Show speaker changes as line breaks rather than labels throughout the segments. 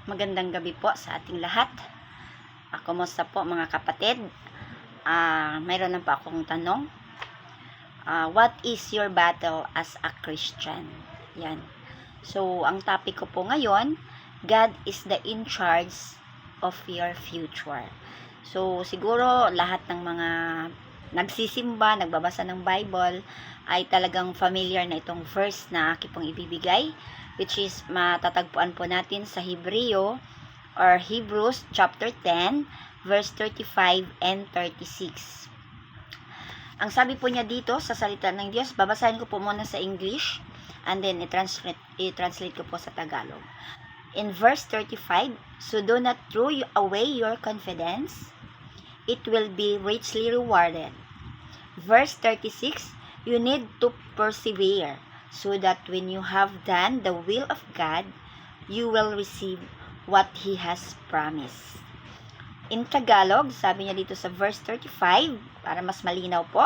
Magandang gabi po sa ating lahat. Kumusta po mga kapatid? Mayroon lang po akong tanong. What is your battle as a Christian? Yan. So, ang topic ko po ngayon, God is the in charge of your future. So, siguro lahat ng mga nagsisimba, nagbabasa ng Bible, ay talagang familiar na itong verse na aking pong ibibigay, which is matatagpuan po natin sa Hebrews chapter 10, verse 35 and 36. Ang sabi po niya dito sa salita ng Diyos, babasahin ko po muna sa English, and then i-translate ko po sa Tagalog. In verse 35, so do not throw away your confidence, it will be richly rewarded. Verse 36, you need to persevere, so that when you have done the will of God, you will receive what He has promised. In Tagalog, sabi niya dito sa verse 35, para mas malinaw po,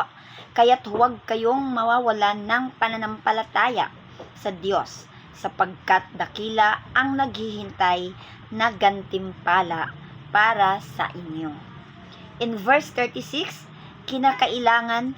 kaya't huwag kayong mawawalan ng pananampalataya sa Diyos, sapagkat dakila ang naghihintay na gantimpala para sa inyo. In verse 36, kinakailangan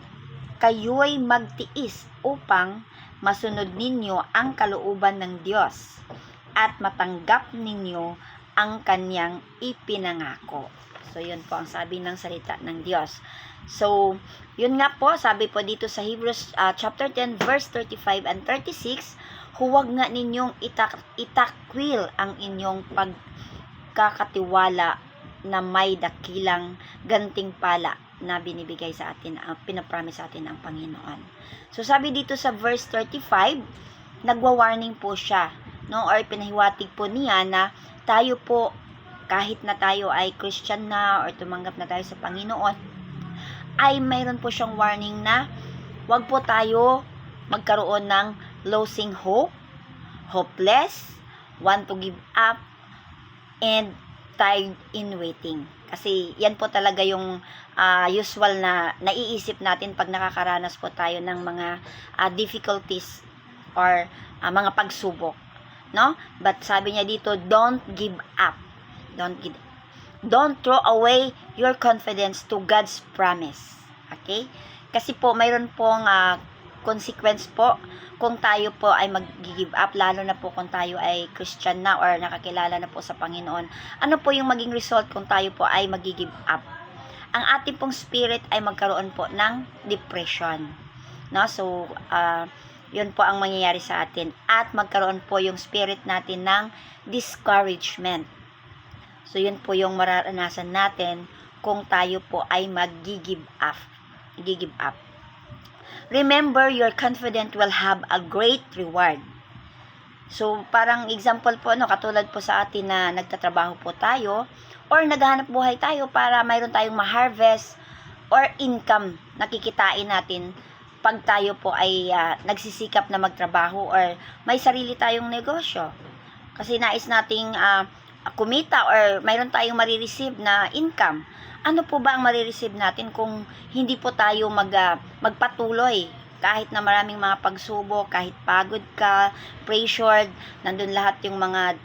kayo'y magtiis upang masunod ninyo ang kalooban ng Diyos at matanggap ninyo ang kanyang ipinangako. So, yun po ang sabi ng salita ng Diyos. So, yun nga po, sabi po dito sa Hebrews chapter 10, verse 35 and 36, huwag nga ninyong itakwil ang inyong pagkakatiwala na may dakilang gantimpala na binibigay sa atin, pinapromise sa atin ng Panginoon. So, sabi dito sa verse 35, nagwa-warning po siya, no? Or pinahiwatig po niya na tayo po, kahit na tayo ay Christian na or tumanggap na tayo sa Panginoon, ay mayroon po siyang warning na wag po tayo magkaroon ng losing hope, hopeless, want to give up, and tired in waiting. Kasi yan po talaga yung usual na naiisip natin pag nakakaranas po tayo ng mga difficulties or mga pagsubok, no? But sabi niya dito, don't give up. Don't throw away your confidence to God's promise. Okay? Kasi po mayroon pong consequence po kung tayo po ay mag-give up, lalo na po kung tayo ay Christian na or nakakilala na po sa Panginoon. Ano po yung maging result kung tayo po ay mag-give up? Ang ating pong spirit ay magkaroon po ng depression. No? So, yun po ang mangyayari sa atin. At magkaroon po yung spirit natin ng discouragement. So, yun po yung mararanasan natin kung tayo po ay mag-give up. Remember, your confidence will have a great reward. So, parang example po, katulad po sa atin na nagtatrabaho po tayo or naghahanap buhay tayo para mayroon tayong ma-harvest or income na kikitain natin pag tayo po ay nagsisikap na magtrabaho or may sarili tayong negosyo. Kasi nais nating kumita or mayroon tayong marireceive na income. Ano po ba ang marireceive natin kung hindi po tayo magpatuloy? Kahit na maraming mga pagsubok, kahit pagod ka, pressured, nandun lahat yung mga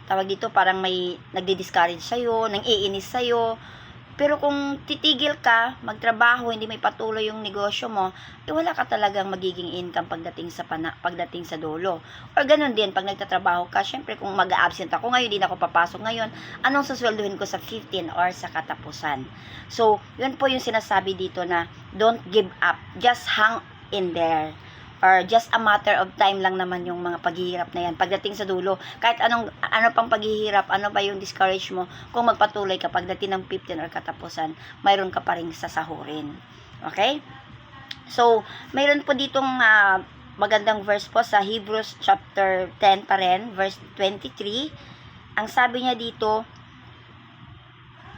tawag dito, parang may nagdi-discourage sa'yo, nang iinis sa'yo. Pero kung titigil ka, magtrabaho, hindi may patuloy yung negosyo mo, wala ka talagang magiging income pagdating sa dulo. Or ganun din, pag nagtatrabaho ka, syempre kung mag-absent ako ngayon, hindi na ako papasok ngayon, anong sasweldohin ko sa 15 or sa katapusan? So, yun po yung sinasabi dito na don't give up, just hang in there. Or just a matter of time lang naman yung mga paghihirap na yan. Pagdating sa dulo, kahit ano pang paghihirap, ano ba yung discourage mo, kung magpatuloy ka pagdating ng 15 or katapusan, mayroon ka pa rin sasahurin. Okay? So, mayroon po ditong magandang verse po sa Hebrews chapter 10 pa rin, verse 23. Ang sabi niya dito,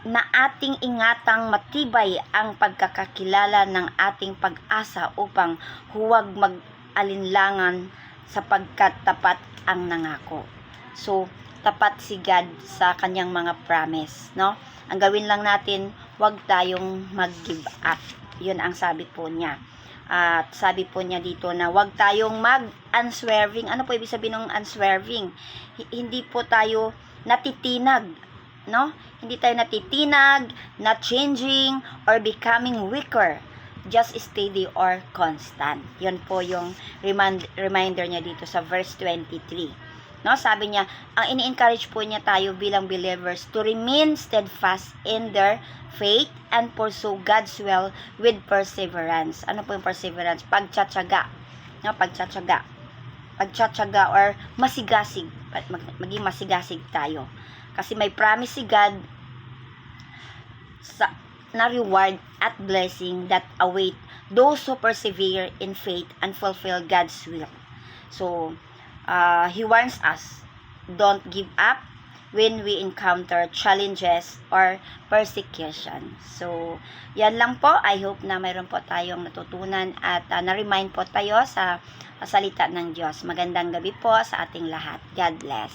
na ating ingatang matibay ang pagkakakilala ng ating pag-asa upang huwag mag-alinlangan sapagkat tapat ang nangako. So, tapat si God sa kanyang mga promise, no? Ang gawin lang natin, huwag tayong mag-give up. Yun ang sabi po niya. At sabi po niya dito na huwag tayong mag-unswerving. Ano po ibig sabihin ng unswerving? Hindi po tayo natitinag, no? Hindi tayo natitinag, not changing, or becoming weaker. Just steady or constant. Yun po yung reminder niya dito sa verse 23. No, sabi niya, ang ini-encourage po niya tayo bilang believers to remain steadfast in their faith and pursue God's will with perseverance. Ano po yung perseverance? Pagtsatsaga. No, pagtsatsaga. Pagtsatsaga or masigasig. Maging masigasig tayo. Kasi may promise si God na reward at blessing that await those who persevere in faith and fulfill God's will. So, He warns us, don't give up when we encounter challenges or persecution. So, yan lang po. I hope na mayroon po tayong natutunan at na-remind po tayo sa salita ng Diyos. Magandang gabi po sa ating lahat. God bless.